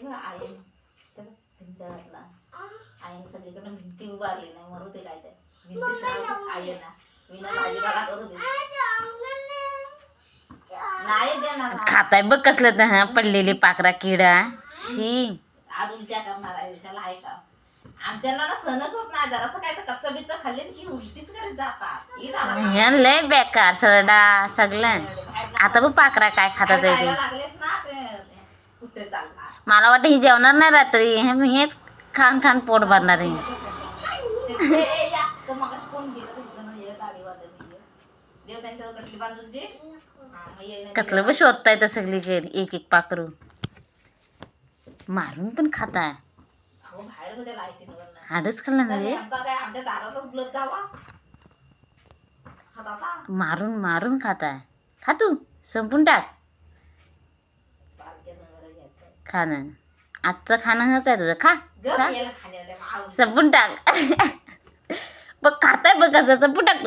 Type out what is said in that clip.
बघ आई तर भिंत घातला आईने सगळीकडे भिंती उभारली नाही मरू ते काय ते भिंतीत आई ना मी ना भाजीपाला करू दे नाही देणार खाताय बघ कसलं तर पडलेली पाकरा किडा शी आज उलट्या करणार आहे विषयाला आहे का आमच्याला ना सणच होत नाही जरासं काय तर कच्चं बिच्चं खाल्ले की उलटीच करत जातात हे लय बेकार सरडा सगळं आता बघ पाकरा काय खातात ते लागलेत ना ते कुठे चालतात मला वाटतं ही जेवणार नाही रात्री हेच खान खान पोट भरणार आहे कोण गेलं गाडी वाजत देव त्यांच्या कटली बांधून दे कसलं बघ शोधताय तर सगळी एक एक पाकरू मारून पण खाताय बाहेर मध्ये लायची हाडच खाल्लं ना रे काय आमच्या दारातच गुलाब जावा खाता मारून मारून खाताय खा तू संपून टाक खाणं आजचं खाणं हच आहे तुझं खा संपून टाक बघ खाताय बघ कसं संपून टाक तू